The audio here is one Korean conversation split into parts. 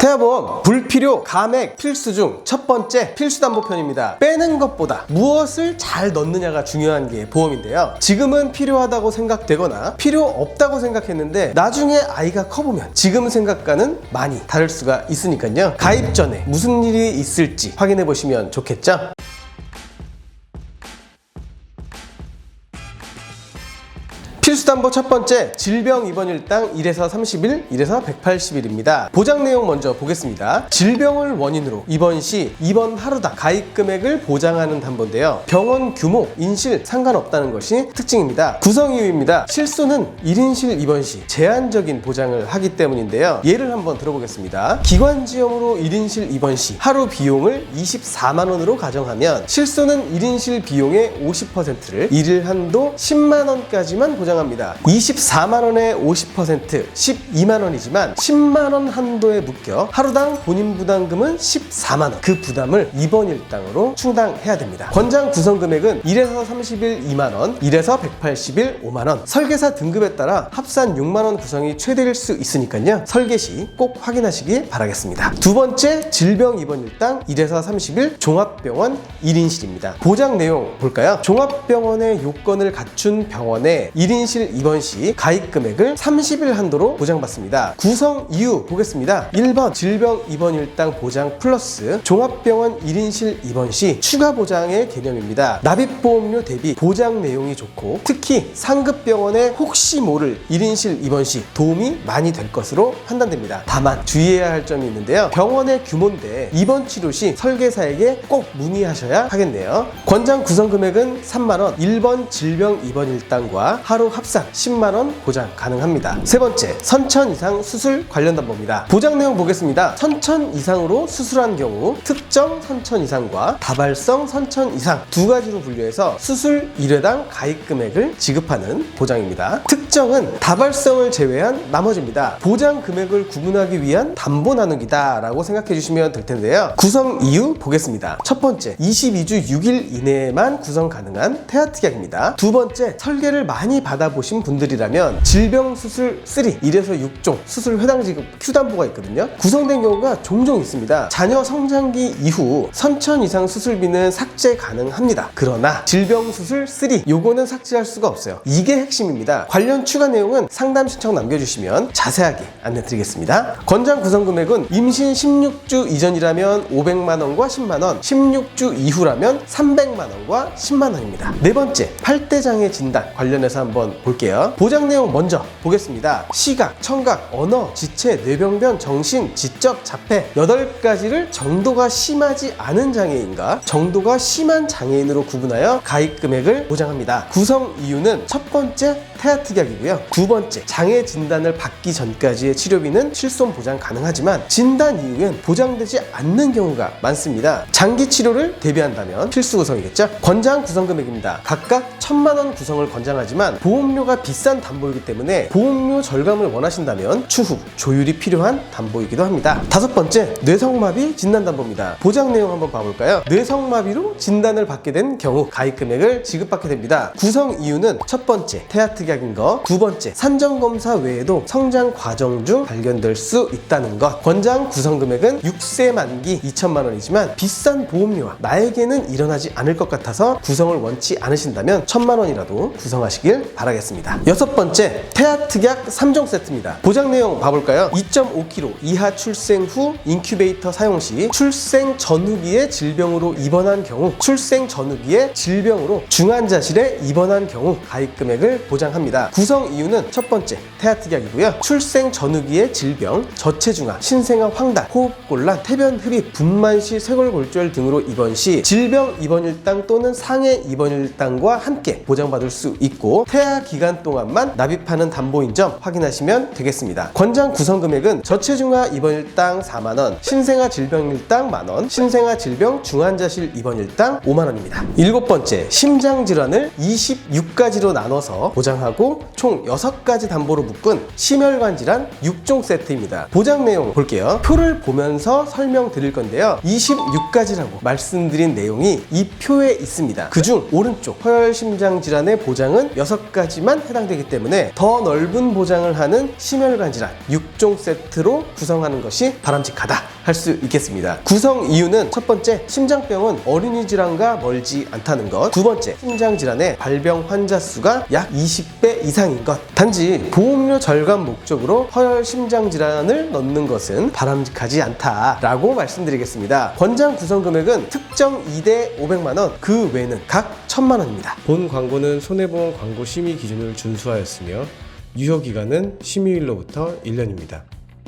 태아보험 불필요 감액 필수 중 첫 번째 필수담보편입니다. 빼는 것보다 무엇을 잘 넣느냐가 중요한 게 보험인데요. 지금은 필요하다고 생각되거나 필요 없다고 생각했는데 나중에 아이가 커보면 지금 생각과는 많이 다를 수가 있으니까요. 가입 전에 무슨 일이 있을지 확인해 보시면 좋겠죠. 필수담보 첫 번째, 질병 입원일당 1에서 30일, 1에서 180일입니다. 보장 내용 먼저 보겠습니다. 질병을 원인으로 입원 시 입원 하루당 가입 금액을 보장하는 담보인데요. 병원 규모, 인실 상관없다는 것이 특징입니다. 구성 이유입니다. 실손은 1인실 입원 시 제한적인 보장을 하기 때문인데요. 예를 한번 들어보겠습니다. 기관지염으로 1인실 입원 시 하루 비용을 24만 원으로 가정하면 실손은 1인실 비용의 50%를 일일 한도 10만 원까지만 보장합니다. 24만 원의 50% 12만 원이지만 10만 원 한도에 묶여 하루당 본인 부담금은 14만 원. 그 부담을 입원 일당으로 충당해야 됩니다. 권장 구성 금액은 1에서 30일 2만 원, 1에서 180일 5만 원. 설계사 등급에 따라 합산 6만 원 구성이 최대일 수 있으니까요. 설계 시 꼭 확인하시기 바라겠습니다. 두 번째, 질병 입원 일당 1에서 30일 종합병원 1인실입니다. 보장 내용 볼까요? 종합병원의 요건을 갖춘 병원에 1인실 입원 시 가입 금액을 30일 한도로 보장받습니다. 구성 이유 보겠습니다. 1번 질병 입원 일당 보장 플러스 종합병원 1인실 입원 시 추가 보장의 개념입니다. 납입보험료 대비 보장 내용이 좋고 특히 상급병원에 혹시 모를 1인실 입원 시 도움이 많이 될 것으로 판단됩니다. 다만 주의해야 할 점이 있는데요. 병원의 규모인데 입원 치료 시 설계사에게 꼭 문의하셔야 하겠네요. 권장 구성 금액은 3만 원, 1번 질병 입원 일당과 하루 합산 10만 원 보장 가능합니다. 세 번째, 선천 이상 수술 관련 담보입니다. 보장 내용 보겠습니다. 선천 이상으로 수술한 경우 특정 선천 이상과 다발성 선천 이상 두 가지로 분류해서 수술 1회당 가입 금액을 지급하는 보장입니다. 특정은 다발성을 제외한 나머지입니다. 보장 금액을 구분하기 위한 담보 나누기다 라고 생각해 주시면 될 텐데요. 구성 이유 보겠습니다. 첫 번째, 22주 6일 이내에만 구성 가능한 태아특약입니다. 두 번째, 설계를 많이 받아보신 분들이라면 질병수술 3, 1에서 6종 수술 회당 지급 Q담보가 있거든요. 구성된 경우가 종종 있습니다. 자녀 성장기 이후 선천 이상 수술비는 삭제 가능합니다. 그러나 질병수술 3, 요거는 삭제할 수가 없어요. 이게 핵심입니다. 관련 추가 내용은 상담 신청 남겨주시면 자세하게 안내 드리겠습니다. 권장 구성 금액은 임신 16주 이전이라면 500만 원과 10만 원, 16주 이후라면 300만 원과 10만 원입니다. 네 번째, 팔대장애 진단 관련해서 한번 볼게요. 보장 내용 먼저 보겠습니다. 시각, 청각, 언어, 지체, 뇌병변, 정신, 지적, 자폐 8가지를 정도가 심하지 않은 장애인과 정도가 심한 장애인으로 구분하여 가입 금액을 보장합니다. 구성 이유는 첫 번째, 태아특약이고요. 두 번째, 장애 진단을 받기 전까지의 치료비는 실손 보장 가능하지만 진단 이후엔 보장되지 않는 경우가 많습니다. 장기 치료를 대비한다면 필수 구성이겠죠. 권장 구성 금액입니다. 각각 1,000만 원 구성을 권장하지만 보험료가 비싼 담보이기 때문에 보험료 절감을 원하신다면 추후 조율이 필요한 담보이기도 합니다. 다섯 번째, 뇌성마비 진단담보입니다. 보장 내용 한번 봐볼까요? 뇌성마비로 진단을 받게 된 경우 가입 금액을 지급받게 됩니다. 구성 이유는 첫 번째, 태아특약인 것, 두 번째, 산정검사 외에도 성장 과정 중 발견될 수 있다는 것. 권장 구성 금액은 6세 만기 2천만 원이지만 비싼 보험료와 나에게는 일어나지 않을 것 같아서 구성을 원치 않으신다면 1,000만 원이라도 구성하시길 바라겠습니다. 여섯 번째, 태아특약 3종 세트입니다. 보장 내용 봐볼까요? 2.5kg 이하 출생 후 인큐베이터 사용 시 출생 전후기에 질병으로 입원한 경우, 출생 전후기에 질병으로 중환자실에 입원한 경우 가입 금액을 보장합니다. 구성 이유는 첫 번째, 태아특약이고요. 출생 전후기에 질병, 저체중아, 신생아 황달, 호흡곤란, 태변 흡입, 분만시 쇄골골절 등으로 입원 시 질병 입원일당 또는 상해 입원일당과 함께 보장받을 수 있고 태아 기간 동안만 납입하는 담보인 점 확인하시면 되겠습니다. 권장 구성 금액은 저체중아 입원일당 4만 원, 신생아 질병일당 만원, 신생아 질병 중환자실 입원일당 5만 원입니다. 일곱 번째, 심장질환을 26가지로 나눠서 보장하고 총 6가지 담보로 묶은 심혈관 질환 6종 세트입니다. 보장 내용 볼게요. 표를 보면서 설명드릴 건데요. 26가지라고 말씀드린 내용이 이 표에 있습니다. 그중 오른쪽 허혈심장 질환의 보장은 6가지만 세트까지만 해당되기 때문에 더 넓은 보장을 하는 심혈관 질환 6종 세트로 구성하는 것이 바람직하다 할 수 있겠습니다. 구성 이유는 첫 번째, 심장병은 어린이 질환과 멀지 않다는 것. 두 번째, 심장 질환의 발병 환자 수가 약 20배 이상인 것. 단지 보험료 절감 목적으로 허혈 심장 질환을 넣는 것은 바람직하지 않다라고 말씀드리겠습니다. 권장 구성 금액은 특정 2대 500만 원, 그 외에는 각 1000만 원입니다. 본 광고는 손해보험 광고 심의 기준을 준수하였으며 유효 기간은 심의일로부터 1년입니다.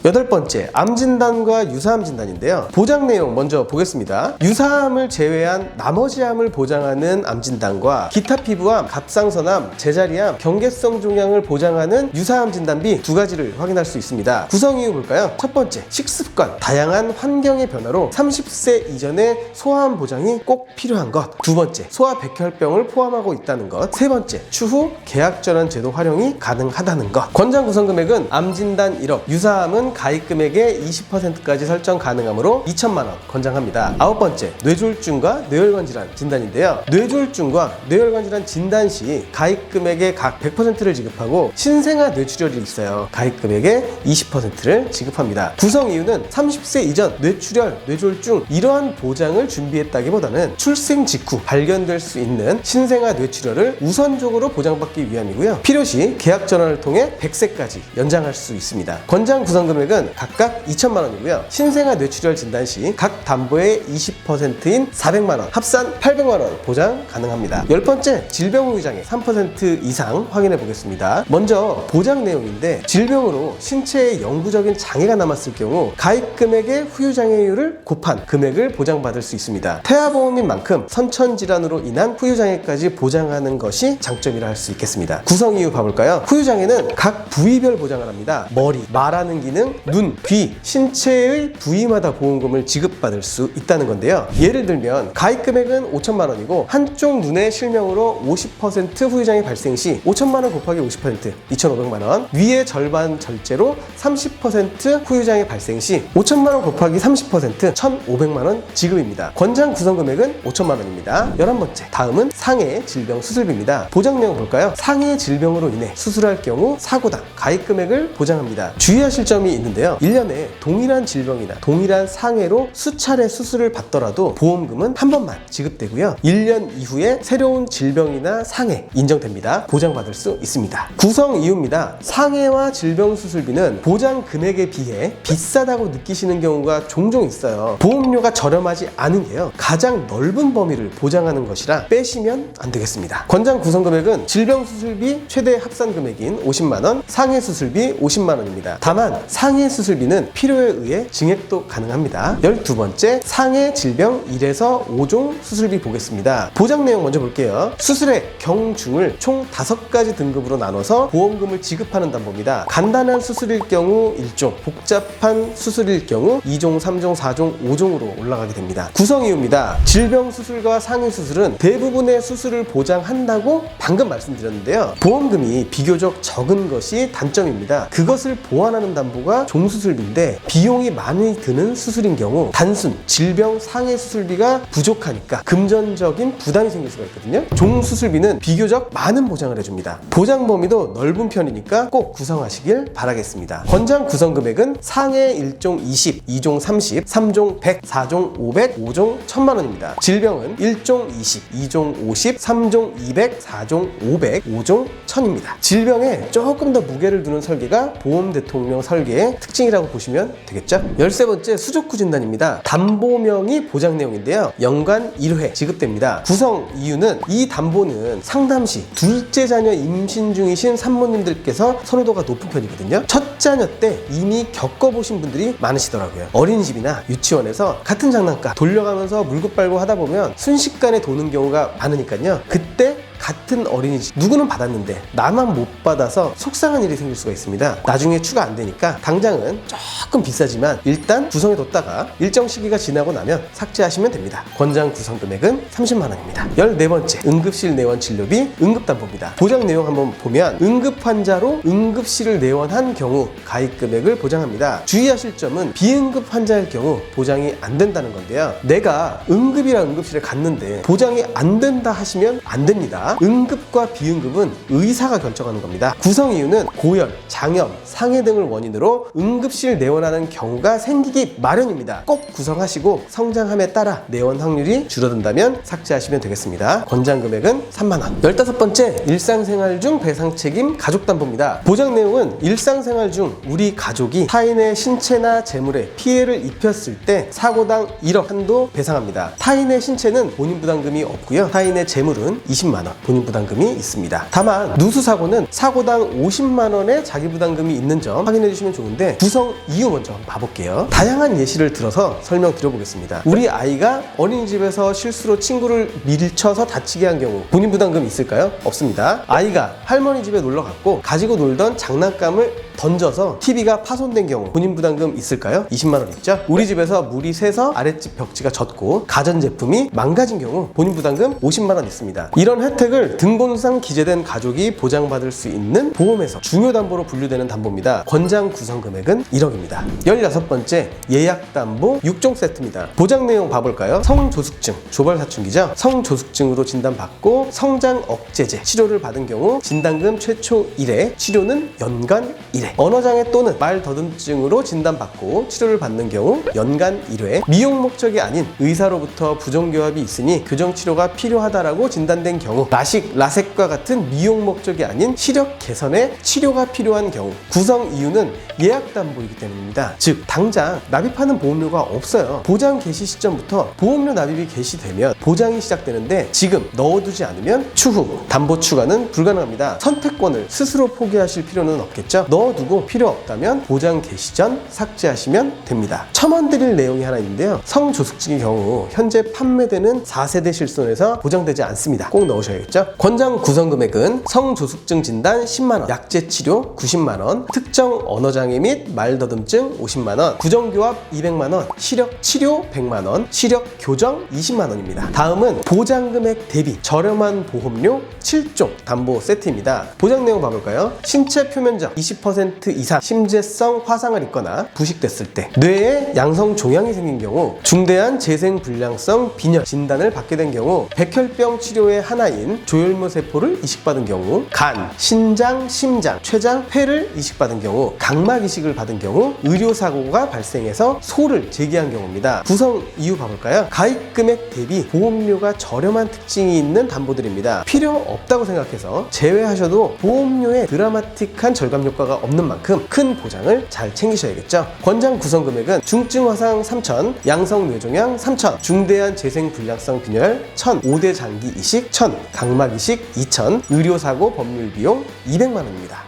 여덟 번째, 암 진단과 유사암 진단인데요. 보장 내용 먼저 보겠습니다. 유사암을 제외한 나머지 암을 보장하는 암 진단과 기타 피부암, 갑상선암, 제자리암, 경계성 종양을 보장하는 유사암 진단비 두 가지를 확인할 수 있습니다. 구성 이유 볼까요? 첫 번째, 식습관, 다양한 환경의 변화로 30세 이전의 소아암 보장이 꼭 필요한 것. 두 번째, 소아백혈병을 포함하고 있다는 것. 세 번째, 추후 계약전환 제도 활용이 가능하다는 것. 권장 구성 금액은 암 진단 1억, 유사암은 가입 금액의 20%까지 설정 가능하므로 2천만 원 권장합니다. 아홉 번째, 뇌졸중과 뇌혈관 질환 진단인데요. 뇌졸중과 뇌혈관 질환 진단 시 가입 금액의 각 100%를 지급하고 신생아 뇌출혈이 있어요. 가입 금액의 20%를 지급합니다. 구성 이유는 30세 이전 뇌출혈, 뇌졸중 이러한 보장을 준비했다기보다는 출생 직후 발견될 수 있는 신생아 뇌출혈을 우선적으로 보장받기 위함이고요. 필요시 계약 전환을 통해 100세까지 연장할 수 있습니다. 권장 구성 금액은 각각 2천만 원이고요. 신생아 뇌출혈 진단 시 각 담보의 20%인 400만 원, 합산 800만 원 보장 가능합니다. 열 번째, 질병 후유장애 3% 이상 확인해 보겠습니다. 먼저 보장 내용인데, 질병으로 신체에 영구적인 장애가 남았을 경우 가입 금액의 후유장애율을 곱한 금액을 보장받을 수 있습니다. 태아보험인 만큼 선천질환으로 인한 후유장애까지 보장하는 것이 장점이라 할 수 있겠습니다. 구성 이유 봐볼까요? 후유장애는 각 부위별 보장을 합니다. 머리, 말하는 기능, 눈, 귀, 신체의 부위마다 보험금을 지급받을 수 있다는 건데요. 예를 들면 가입 금액은 5천만 원이고 한쪽 눈의 실명으로 50% 후유장애 발생 시 5천만 원 곱하기 50% 2,500만 원, 위의 절반 절제로 30% 후유장애 발생 시 5천만 원 곱하기 30% 1,500만 원 지급입니다. 권장 구성 금액은 5천만 원입니다. 11번째, 다음은 상해 질병 수술비입니다. 보장 내용 볼까요? 상해 질병으로 인해 수술할 경우 사고당 가입 금액을 보장합니다. 주의하실 점이 있는데요. 1년에 동일한 질병이나 동일한 상해로 수차례 수술을 받더라도 보험금은 한 번만 지급되고요. 1년 이후에 새로운 질병이나 상해 인정됩니다. 보장받을 수 있습니다. 구성 이유입니다. 상해와 질병 수술비는 보장 금액에 비해 비싸다고 느끼시는 경우가 종종 있어요. 보험료가 저렴하지 않은 게요, 가장 넓은 범위를 보장하는 것이라 빼시면 안 되겠습니다. 권장 구성 금액은 질병 수술비 최대 합산 금액인 50만 원, 상해 수술비 50만 원입니다. 다만 상해 수술비는 필요에 의해 증액도 가능합니다. 12번째, 상해 질병 1에서 5종 수술비 보겠습니다. 보장 내용 먼저 볼게요. 수술의 경중을 총 5가지 등급으로 나눠서 보험금을 지급하는 담보입니다. 간단한 수술일 경우 1종, 복잡한 수술일 경우 2종, 3종, 4종, 5종으로 올라가게 됩니다. 구성 이유입니다. 질병 수술과 상해 수술은 대부분의 수술을 보장한다고 방금 말씀드렸는데요. 보험금이 비교적 적은 것이 단점입니다. 그것을 보완하는 담보가 종수술비인데 비용이 많이 드는 수술인 경우 단순 질병 상해 수술비가 부족하니까 금전적인 부담이 생길 수가 있거든요. 종수술비는 비교적 많은 보장을 해줍니다. 보장 범위도 넓은 편이니까 꼭 구성하시길 바라겠습니다. 권장 구성 금액은 상해 1종 20, 2종 30, 3종 100, 4종 500, 5종 1000만 원입니다. 질병은 1종 20, 2종 50, 3종 200, 4종 500, 5종 1000입니다. 질병에 조금 더 무게를 두는 설계가 보험 대통령 설계의 특징이라고 보시면 되겠죠? 13번째, 수족구 진단입니다. 담보명이 보장 내용인데요. 연간 1회 지급됩니다. 구성 이유는 이 담보는 상담 시 둘째 자녀 임신 중이신 산모님들께서 선호도가 높은 편이거든요. 첫 자녀 때 이미 겪어보신 분들이 많으시더라고요. 어린이집이나 유치원에서 같은 장난감 돌려가면서 물고 빨고 하다 보면 순식간에 도는 경우가 많으니까요. 그때 같은 어린이집 누구는 받았는데 나만 못 받아서 속상한 일이 생길 수가 있습니다. 나중에 추가 안 되니까 당장은 조금 비싸지만 일단 구성해 뒀다가 일정 시기가 지나고 나면 삭제하시면 됩니다. 권장 구성 금액은 30만 원입니다. 14번째, 응급실 내원 진료비 응급담보입니다. 보장 내용 한번 보면 응급 환자로 응급실을 내원한 경우 가입 금액을 보장합니다. 주의하실 점은 비응급 환자일 경우 보장이 안 된다는 건데요. 내가 응급이랑 응급실에 갔는데 보장이 안 된다 하시면 안 됩니다. 응급과 비응급은 의사가 결정하는 겁니다. 구성 이유는 고열, 장염, 상해 등을 원인으로 응급실 내원하는 경우가 생기기 마련입니다. 꼭 구성하시고 성장함에 따라 내원 확률이 줄어든다면 삭제하시면 되겠습니다. 권장 금액은 3만 원. 15번째, 일상생활 중 배상 책임 가족담보입니다. 보장 내용은 일상생활 중 우리 가족이 타인의 신체나 재물에 피해를 입혔을 때 사고당 1억 한도 배상합니다. 타인의 신체는 본인 부담금이 없고요. 타인의 재물은 20만 원 본인 부담금이 있습니다. 다만 누수사고는 사고당 50만 원의 자기 부담금이 있는 점 확인해 주시면 좋은데, 구성 이유 먼저 한번 봐볼게요. 다양한 예시를 들어서 설명드려보겠습니다. 우리 아이가 어린이집에서 실수로 친구를 밀쳐서 다치게 한 경우 본인 부담금이 있을까요? 없습니다. 아이가 할머니 집에 놀러 갔고 가지고 놀던 장난감을 던져서 TV가 파손된 경우 본인 부담금 있을까요? 20만 원 있죠? 우리 집에서 물이 새서 아랫집 벽지가 젖고 가전제품이 망가진 경우 본인 부담금 50만 원 있습니다. 이런 혜택을 등본상 기재된 가족이 보장받을 수 있는 보험에서 중요담보로 분류되는 담보입니다. 권장 구성 금액은 1억입니다. 16번째, 예약담보 6종 세트입니다. 보장 내용 봐볼까요? 성조숙증, 조발사춘기죠? 성조숙증으로 진단받고 성장 억제제 치료를 받은 경우 진단금 최초 1회, 치료는 연간 1회. 언어장애 또는 말 더듬증으로 진단받고 치료를 받는 경우 연간 1회. 미용 목적이 아닌 의사로부터 부정교합이 있으니 교정치료가 필요하다라고 진단된 경우, 라식, 라섹과 같은 미용 목적이 아닌 시력 개선에 치료가 필요한 경우. 구성 이유는 예약담보이기 때문입니다. 즉 당장 납입하는 보험료가 없어요. 보장 개시 시점부터 보험료 납입이 개시되면 보장이 시작되는데, 지금 넣어두지 않으면 추후 담보 추가는 불가능합니다. 선택권을 스스로 포기하실 필요는 없겠죠. 넣어두고 필요 없다면 보장 개시 전 삭제하시면 됩니다. 첨언드릴 내용이 하나 있는데요. 성조숙증의 경우 현재 판매되는 4세대 실손에서 보장되지 않습니다. 꼭 넣으셔야겠죠. 권장 구성 금액은 성조숙증 진단 10만원, 약제 치료 90만원, 특정 언어장애 및 말더듬증 50만원, 구정교합 200만원, 시력 치료 100만원, 시력 교정 20만원입니다. 다음은 보장 금액 대비 저렴한 보험료 7종 담보 세트입니다. 보장 내용 봐볼까요? 신체 표면적 20% 이상 심재성 화상을 입거나 부식됐을 때, 뇌에 양성 종양이 생긴 경우, 중대한 재생불량성 빈혈 진단을 받게 된 경우, 백혈병 치료의 하나인 조혈모 세포를 이식받은 경우, 간, 신장, 심장, 췌장, 폐를 이식받은 경우, 각막 이식을 받은 경우, 의료사고가 발생해서 소를 제기한 경우입니다. 구성 이유 봐볼까요? 가입 금액 대비 보험료가 저렴한 특징이 있는 담보들입니다. 필요 없다고 생각해서 제외하셔도 보험료에 드라마틱한 절감 효과가 없는 만큼 큰 보장을 잘 챙기셔야겠죠. 권장 구성 금액은 중증 화상 3천, 양성 뇌종양 3천, 중대한 재생불량성 빈혈 1,000, 5대 장기 이식 1,000, 각막 이식 2,000, 의료사고 법률 비용 200만 원입니다.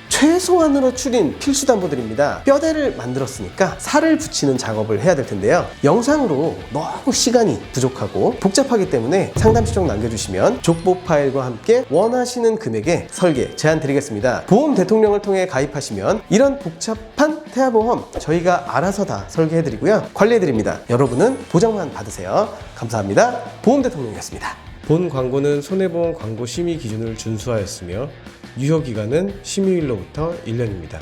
최소한으로 추린 필수 담보들입니다. 뼈대를 만들었으니까 살을 붙이는 작업을 해야 될 텐데요. 영상으로 너무 시간이 부족하고 복잡하기 때문에 상담 신청 남겨주시면 족보 파일과 함께 원하시는 금액에 설계 제안 드리겠습니다. 보험 대통령을 통해 가입하시면 이런 복잡한 태아보험 저희가 알아서 다 설계해 드리고요, 관리해 드립니다. 여러분은 보장만 받으세요. 감사합니다. 보험 대통령이었습니다. 본 광고는 손해보험 광고 심의 기준을 준수하였으며 유효기간은 심의일로부터 1년입니다.